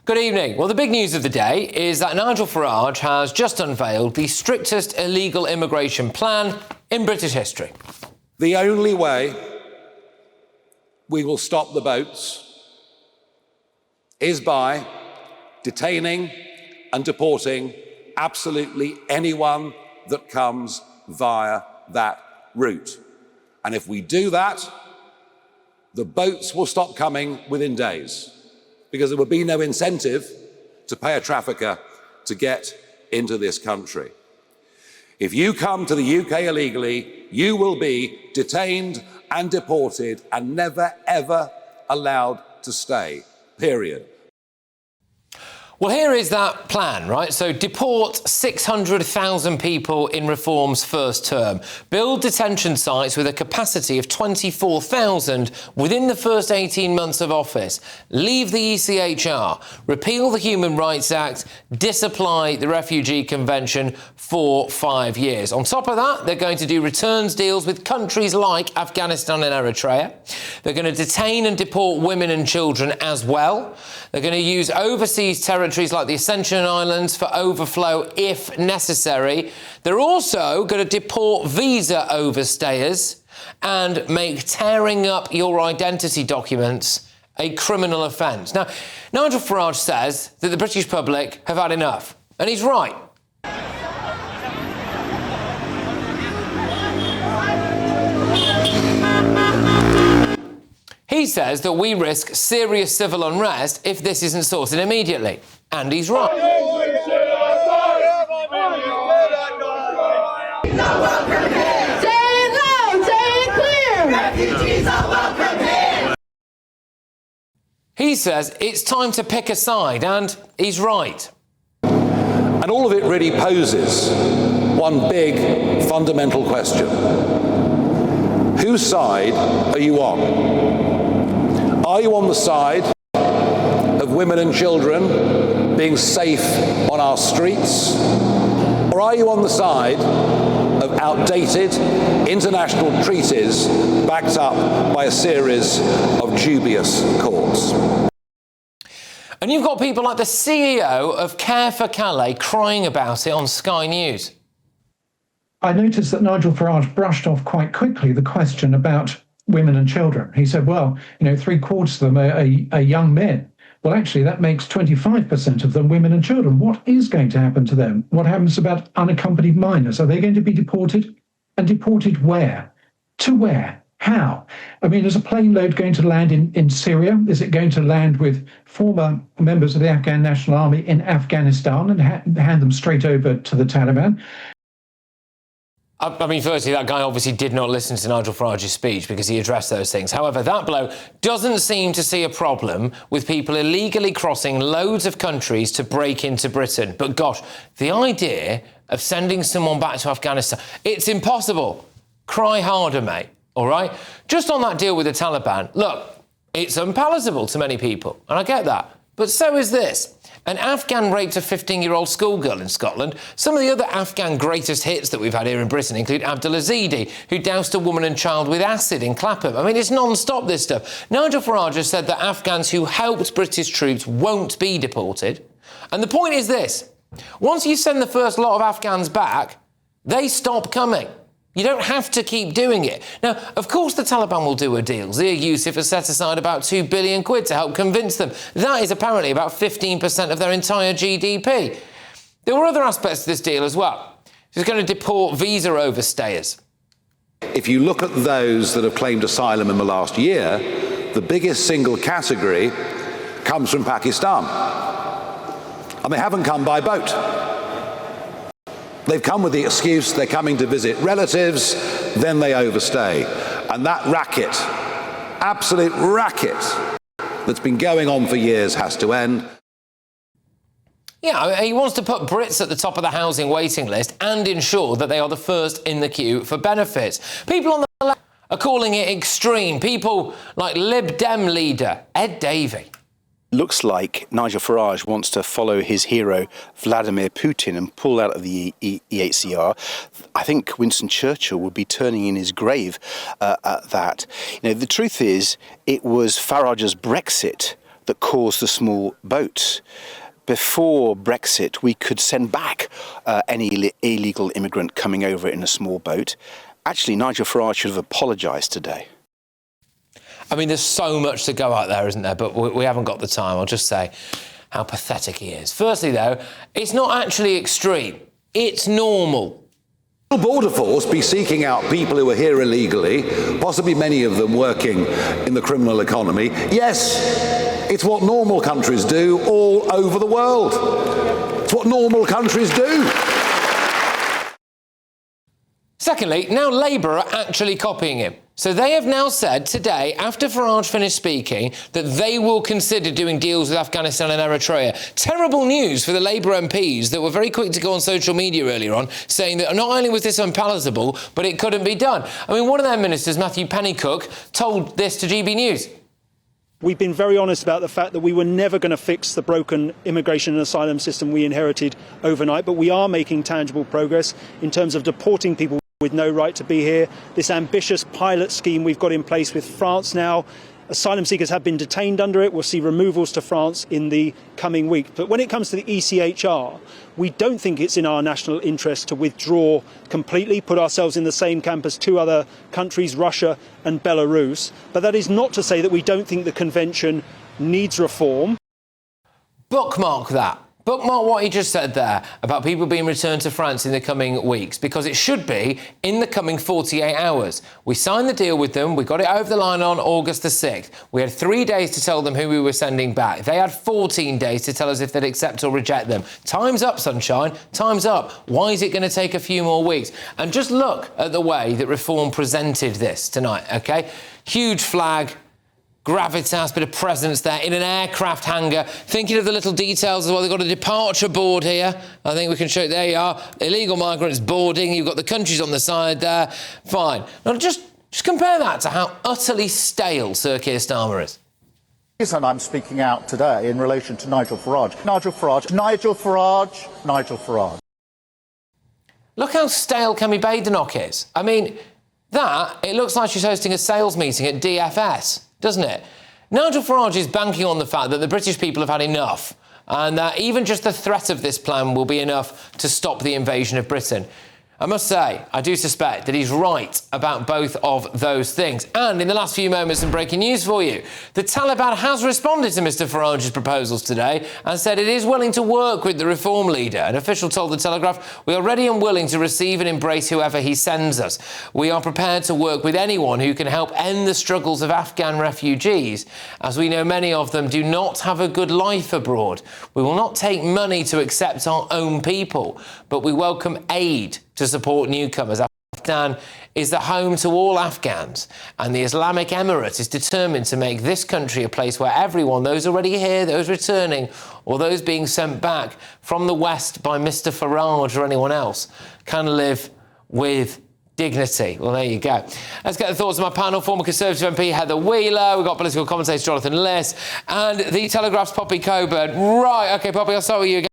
Good evening. Well, the big news of the day is that Nigel Farage has just unveiled the strictest illegal immigration plan in British history. The only way we will stop the boats is by detaining and deporting absolutely anyone that comes via that route. And if we do that, the boats will stop coming within days, because there would be no incentive to pay a trafficker to get into this country. If you come to the UK illegally, you will be detained and deported and never, ever allowed to stay, period. Well, here is that plan, right? So deport 600,000 people in Reform's first term. Build detention sites with a capacity of 24,000 within the first 18 months of office. Leave the ECHR. Repeal the Human Rights Act. Disapply the Refugee Convention for 5 years. On top of that, they're going to do returns deals with countries like Afghanistan and Eritrea. They're going to detain and deport women and children as well. They're going to use overseas territories like the Ascension Islands for overflow if necessary. They're also going to deport visa overstayers and make tearing up your identity documents a criminal offence. Now, Nigel Farage says that the British public have had enough, and he's right. He says that we risk serious civil unrest if this isn't sorted immediately. And he's right. He says it's time to pick a side, and he's right. And all of it really poses one big fundamental question. Whose side are you on? Are you on the side of women and children being safe on our streets? Or are you on the side of outdated international treaties backed up by a series of dubious courts? And you've got people like the CEO of Care for Calais crying about it on Sky News. I noticed that Nigel Farage brushed off quite quickly the question about women and children. He said, well, 3/4 of them are young men. Well, actually, that makes 25% of them women and children. What is going to happen to them? What happens about unaccompanied minors? Are they going to be deported? And deported where? To where? How? I mean, is a plane load going to land in Syria? Is it going to land with former members of the Afghan National Army in Afghanistan and hand them straight over to the Taliban? I mean, firstly, that guy obviously did not listen to Nigel Farage's speech because he addressed those things. However, that bloke doesn't seem to see a problem with people illegally crossing loads of countries to break into Britain. But gosh, the idea of sending someone back to Afghanistan, it's impossible. Cry harder, mate, all right? Just on that deal with the Taliban, look, it's unpalatable to many people, and I get that. But so is this. An Afghan raped a 15-year-old schoolgirl in Scotland. Some of the other Afghan greatest hits that we've had here in Britain include Abdulazidi, who doused a woman and child with acid in Clapham. I mean, it's non-stop, this stuff. Nigel Farage has said that Afghans who helped British troops won't be deported. And the point is this. Once you send the first lot of Afghans back, they stop coming. You don't have to keep doing it. Now, of course, the Taliban will do a deal. Zia Yusuf has set aside about £2 billion to help convince them. That is apparently about 15% of their entire GDP. There were other aspects to this deal as well. He's going to deport visa overstayers. If you look at those that have claimed asylum in the last year, the biggest single category comes from Pakistan. And they haven't come by boat. They've come with the excuse they're coming to visit relatives, then they overstay. And that racket, absolute racket, that's been going on for years has to end. Yeah, he wants to put Brits at the top of the housing waiting list and ensure that they are the first in the queue for benefits. People on the left are calling it extreme. People like Lib Dem leader Ed Davey. Looks like Nigel Farage wants to follow his hero Vladimir Putin and pull out of the EHCR. I think Winston Churchill would be turning in his grave at that. The truth is, it was Farage's Brexit that caused the small boats. Before Brexit, we could send back any illegal immigrant coming over in a small boat. Actually, Nigel Farage should have apologised today. I mean, there's so much to go out there, isn't there? But we haven't got the time. I'll just say how pathetic he is. Firstly, though, it's not actually extreme. It's normal. Will Border Force be seeking out people who are here illegally, possibly many of them working in the criminal economy? Yes, it's what normal countries do all over the world. It's what normal countries do. Secondly, now Labour are actually copying him. So they have now said today, after Farage finished speaking, that they will consider doing deals with Afghanistan and Eritrea. Terrible news for the Labour MPs that were very quick to go on social media earlier on, saying that not only was this unpalatable, but it couldn't be done. I mean, one of their ministers, Matthew Pennycook, told this to GBNews. We've been very honest about the fact that we were never going to fix the broken immigration and asylum system we inherited overnight, but we are making tangible progress in terms of deporting people with no right to be here. This ambitious pilot scheme we've got in place with France now. Asylum seekers have been detained under it. We'll see removals to France in the coming week. But when it comes to the ECHR, we don't think it's in our national interest to withdraw completely, put ourselves in the same camp as two other countries, Russia and Belarus. But that is not to say that we don't think the convention needs reform. Bookmark that. Bookmark what he just said there about people being returned to France in the coming weeks, because it should be in the coming 48 hours. We signed the deal with them. We got it over the line on August the 6th. We had 3 days to tell them who we were sending back. They had 14 days to tell us if they'd accept or reject them. Time's up, sunshine. Time's up. Why is it going to take a few more weeks? And just look at the way that Reform presented this tonight, OK? Huge flag. Gravitas, bit of presence there in an aircraft hangar. Thinking of the little details as well. They've got a departure board here. I think we can show it. There you are. Illegal migrants boarding. You've got the countries on the side there. Fine. Now, just compare that to how utterly stale Sir Keir Starmer is. The reason I'm speaking out today in relation to Nigel Farage. Nigel Farage. Nigel Farage. Nigel Farage. Look how stale Kemi Badenoch is. I mean, it looks like she's hosting a sales meeting at DFS. Doesn't it? Nigel Farage is banking on the fact that the British people have had enough and that even just the threat of this plan will be enough to stop the invasion of Britain. I must say, I do suspect that he's right about both of those things. And in the last few moments, some breaking news for you. The Taliban has responded to Mr Farage's proposals today and said it is willing to work with the reform leader. An official told The Telegraph, "We are ready and willing to receive and embrace whoever he sends us. We are prepared to work with anyone who can help end the struggles of Afghan refugees, as we know many of them do not have a good life abroad. We will not take money to accept our own people, but we welcome aid to support newcomers. Afghanistan is the home to all Afghans, and the Islamic Emirate is determined to make this country a place where everyone, those already here, those returning, or those being sent back from the West by Mr Farage or anyone else, can live with dignity." Well, there you go. Let's get the thoughts of my panel. Former Conservative MP Heather Wheeler, we've got political commentator Jonathan Liss, and the Telegraph's Poppy Coburn. Right, OK, Poppy, I'll start with you again.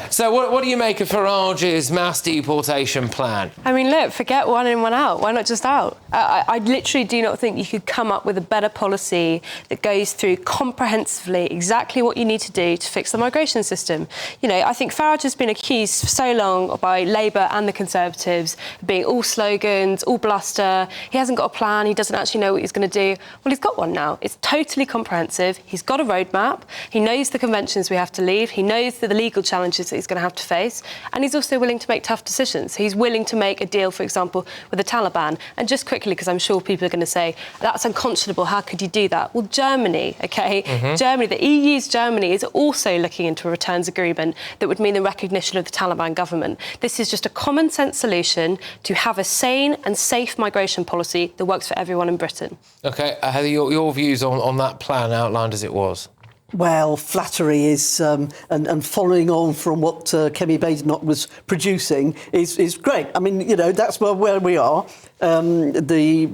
So what do you make of Farage's mass deportation plan? I mean, look, forget one in, one out. Why not just out? I literally do not think you could come up with a better policy that goes through comprehensively exactly what you need to do to fix the migration system. You know, I think Farage has been accused for so long by Labour and the Conservatives of being all slogans, all bluster. He hasn't got a plan. He doesn't actually know what he's going to do. Well, he's got one now. It's totally comprehensive. He's got a roadmap. He knows the conventions we have to leave. He knows the legal challenges that he's going to have to face, and he's also willing to make tough decisions. He's willing to make a deal, for example, with the Taliban. And just quickly, because I'm sure people are going to say, that's unconscionable, how could you do that? Well, Germany, OK? Germany, the EU's Germany is also looking into a returns agreement that would mean the recognition of the Taliban government. This is just a common sense solution to have a sane and safe migration policy that works for everyone in Britain. OK, Heather, your views on that plan outlined as it was? Well, flattery is, and following on from what Kemi Badenoch was producing is great. I mean, you know, that's where we are. The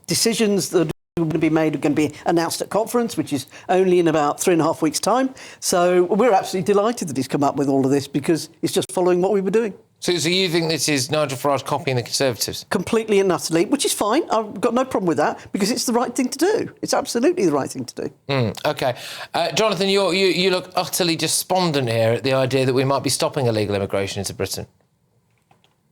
decisions that are going to be made are going to be announced at conference, which is only in about 3.5 weeks' time. So we're absolutely delighted that he's come up with all of this, because it's just following what we were doing. So you think this is Nigel Farage copying the Conservatives? Completely and utterly, which is fine. I've got no problem with that because it's the right thing to do. It's absolutely the right thing to do. OK. Jonathan, you look utterly despondent here at the idea that we might be stopping illegal immigration into Britain.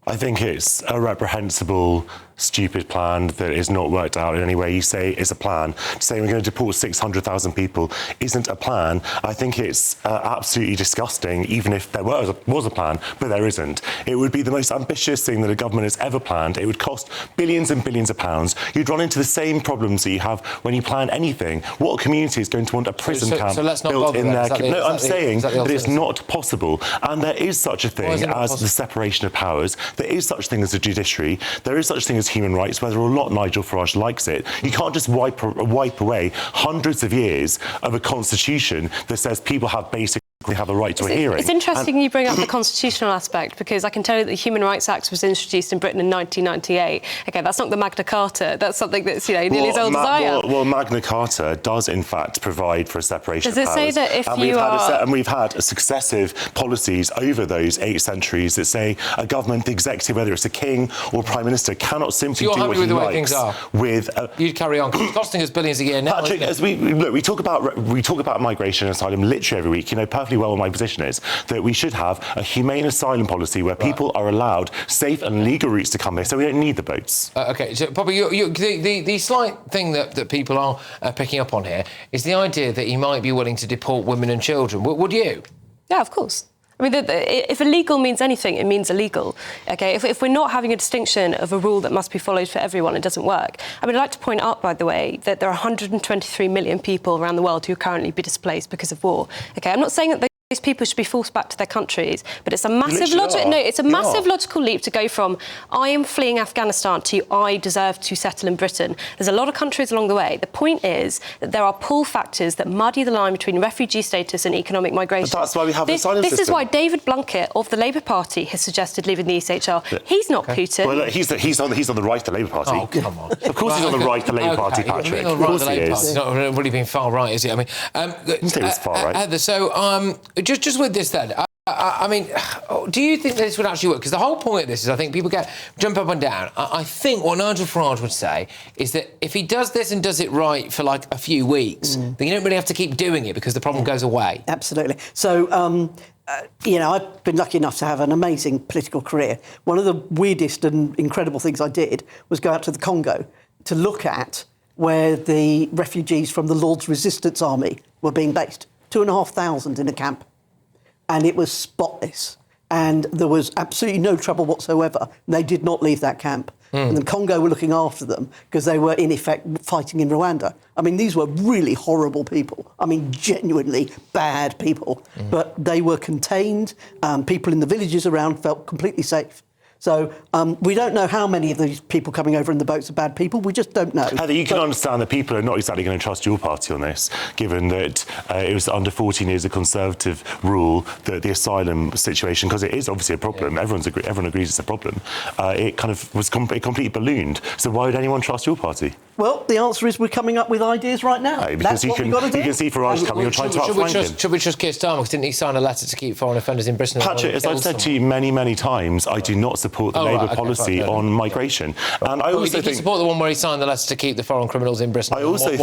I think it's a reprehensible, stupid plan that is not worked out in any way. You say it's a plan. Saying we're going to deport 600,000 people isn't a plan. I think it's absolutely disgusting, even if there was a plan, but there isn't. It would be the most ambitious thing that a government has ever planned. It would cost billions and billions of pounds. You'd run into the same problems that you have when you plan anything. What community is going to want a prison camp built in their... No, I'm saying that it's not possible. And there is such a thing as the separation of powers. There is such a thing as a judiciary. There is such a thing as human rights, whether or not Nigel Farage likes it. You can't just wipe away hundreds of years of a constitution that says people have have a right to a hearing. It's interesting you bring up the constitutional aspect, because I can tell you that the Human Rights Act was introduced in Britain in 1998. OK, that's not the Magna Carta. That's something that's, nearly as old as I am. Well, Magna Carta does, in fact, provide for a separation of powers. Does it say that if and we've had successive policies over those 8 centuries that say a government, the executive, whether it's a king or prime minister, cannot simply do what he likes with... You'd carry on. It's costing us billions a year now. Patrick, as we talk about migration and asylum literally every week. You know perfectly well what my position is, that we should have a humane asylum policy where people are allowed safe and legal routes to come here, so we don't need the boats. OK, so Poppy, the slight thing that people are picking up on here is the idea that he might be willing to deport women and children. Would you? Yeah, of course. I mean, if illegal means anything, it means illegal. OK, if we're not having a distinction of a rule that must be followed for everyone, it doesn't work. I mean, I'd like to point out, by the way, that there are 123 million people around the world who are currently be displaced because of war. OK, I'm not saying that these people should be forced back to their countries, but it's a massive logical leap to go from I am fleeing Afghanistan to I deserve to settle in Britain. There's a lot of countries along the way. The point is that there are pull factors that muddy the line between refugee status and economic migration. But that's why we have the asylum system. This is why David Blunkett of the Labour Party has suggested leaving the ECHR. He's not Putin. Well, look, he's on the right to the Labour Party. Oh, come on. Of course he's on the right to the Labour Party, Patrick. Of course he is. He's not really being far right, is he? I mean, it was far right. Heather, so just with this then, I mean, do you think this would actually work? Because the whole point of this is I think people jump up and down. I think what Nigel Farage would say is that if he does this and does it right for like a few weeks, then you don't really have to keep doing it because the problem goes away. Absolutely. So, I've been lucky enough to have an amazing political career. One of the weirdest and incredible things I did was go out to the Congo to look at where the refugees from the Lord's Resistance Army were being based. 2,500 in a camp. And it was spotless. And there was absolutely no trouble whatsoever. They did not leave that camp. And the Congo were looking after them because they were, in effect, fighting in Rwanda. I mean, these were really horrible people. I mean, genuinely bad people. But they were contained. People in the villages around felt completely safe. So we don't know how many of these people coming over in the boats are bad people. We just don't know. Heather, you can understand that people are not exactly going to trust your party on this, given that it was under 14 years of Conservative rule that the asylum situation, because it is obviously a problem, everyone agrees it's a problem, it kind of was completely ballooned. So why would anyone trust your party? Well, the answer is we're coming up with ideas right now. No, because you can see Farage coming, you're trying to outflank him. Should we just kiss Starmer? Because didn't he sign a letter to keep foreign offenders in Britain? Patrick, as I've said to you many, many times, I do not support the Labour policy on migration. And I also think... you support the one where he signed the letter to keep the foreign criminals in Britain? I also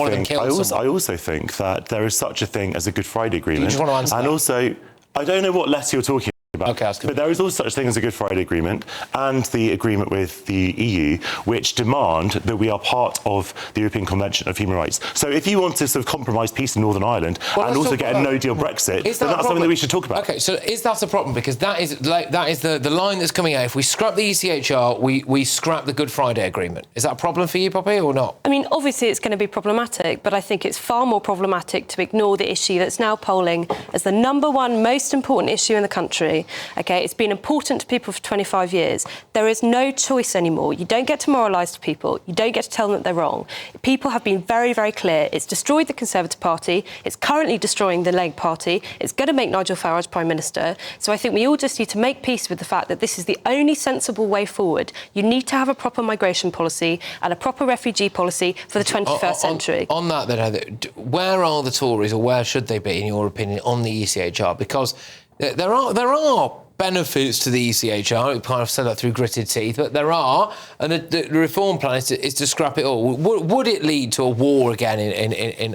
think that there is such a thing as a Good Friday Agreement. Do you just want to answer and that? Also, I don't know what letter you're talking about. Okay, but there is also such a thing as a Good Friday Agreement and the agreement with the EU, which demand that we are part of the European Convention of Human Rights. So if you want to sort of compromise peace in Northern Ireland and also get a no-deal Brexit, then that's something that we should talk about. OK, so is that a problem? Because that is the line that's coming out. If we scrap the ECHR, we scrap the Good Friday Agreement. Is that a problem for you, Poppy, or not? I mean, obviously it's going to be problematic, but I think it's far more problematic to ignore the issue that's now polling as the #1 most important issue in the country. OK, it's been important to people for 25 years. There is no choice anymore. You don't get to moralise to people. You don't get to tell them that they're wrong. People have been very, very clear. It's destroyed the Conservative Party. It's currently destroying the Labour Party. It's going to make Nigel Farage Prime Minister. So I think we all just need to make peace with the fact that this is the only sensible way forward. You need to have a proper migration policy and a proper refugee policy for the 21st century. On that, then, Heather, where are the Tories, or where should they be, in your opinion, on the ECHR? Because there are benefits to the ECHR. We kind of said that through gritted teeth, but there are, and the reform plan is to scrap it all. Would it lead to a war again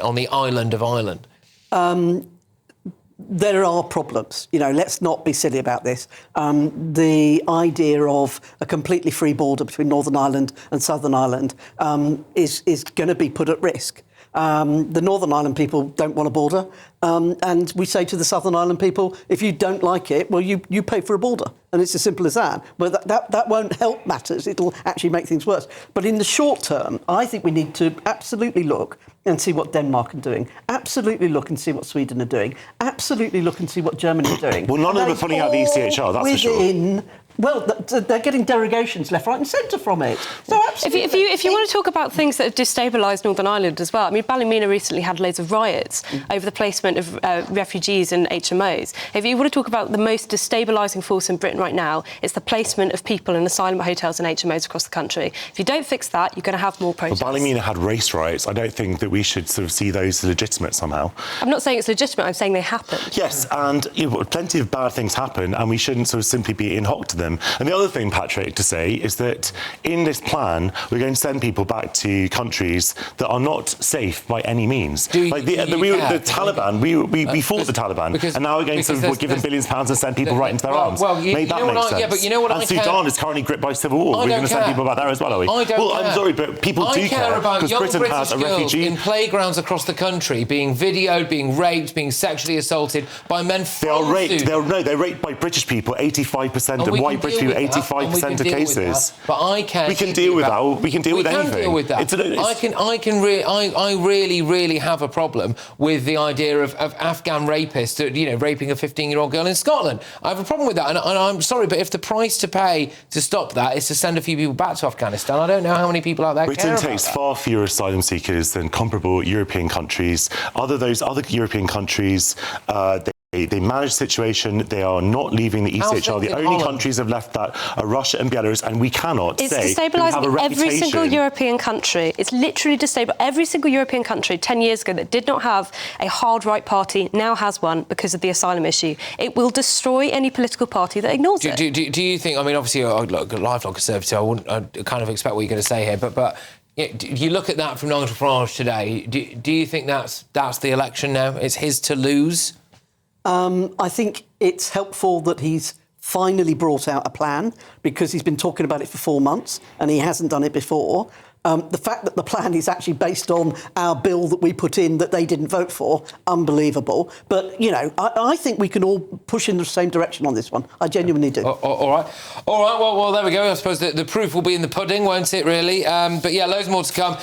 on the island of Ireland? There are problems. Let's not be silly about this. The idea of a completely free border between Northern Ireland and Southern Ireland is going to be put at risk. The Northern Ireland people don't want a border, and we say to the Southern Ireland people, if you don't like it, well, you pay for a border, and it's as simple as that. But that won't help matters. It'll actually make things worse. But in the short term, I think we need to absolutely look and see what Denmark are doing. Absolutely look and see what Sweden are doing. Absolutely look and see what Germany are doing. Well, none of them are pulling out the ECHR, that's for sure. Well, they're getting derogations left, right and centre from it. So absolutely. If you want to talk about things that have destabilised Northern Ireland as well, I mean, Ballymena recently had loads of riots over the placement of refugees in HMOs. If you want to talk about the most destabilising force in Britain right now, it's the placement of people in asylum hotels and HMOs across the country. If you don't fix that, you're going to have more protests. But Ballymena had race riots. I don't think that we should sort of see those as legitimate somehow. I'm not saying it's legitimate, I'm saying they happened. Yes, and plenty of bad things happen, and we shouldn't sort of simply be in hock to them. And the other thing, Patrick, to say is that in this plan, we're going to send people back to countries that are not safe by any means. The Taliban, we fought the Taliban, and now we're going to give them billions of pounds and send people right into their arms. Make that make sense. Yeah, but you know what and Sudan is currently gripped by civil war. We're going to send people back there as well, are we? I'm sorry, but people do care about young Britain British has a girls refugee in playgrounds across the country being videoed, being raped, being sexually assaulted by men. They are raped. They're raped by British people. 85% of white British people. 85% of cases. But I can't. We can deal with that. We can deal with anything. Deal with that. I really have a problem with the idea of Afghan rapists, raping a 15-year-old girl in Scotland. I have a problem with that, and I'm sorry, but if the price to pay to stop that is to send a few people back to Afghanistan, I don't know how many people out there care Britain about takes that. far fewer asylum seekers than comparable European countries. Those other European countries, they manage the situation. They are not leaving the ECHR. The only countries have left that are Russia and Belarus, and we cannot it's say destabilising every single European country. It's literally destabilising every single European country 10 years ago that did not have a hard right party now has one because of the asylum issue. It will destroy any political party that ignores it. Do you think? I mean, obviously, a lifelong Conservative. I kind of expect what you're going to say here, but. You look at that from Nigel Farage today. Do you think that's the election now? It's his to lose? I think it's helpful that he's finally brought out a plan because he's been talking about it for 4 months and he hasn't done it before. The fact that the plan is actually based on our bill that we put in that they didn't vote for, unbelievable. But, I think we can all push in the same direction on this one. I genuinely do. All right. Well, there we go. I suppose the proof will be in the pudding, won't it, really? But, yeah, loads more to come.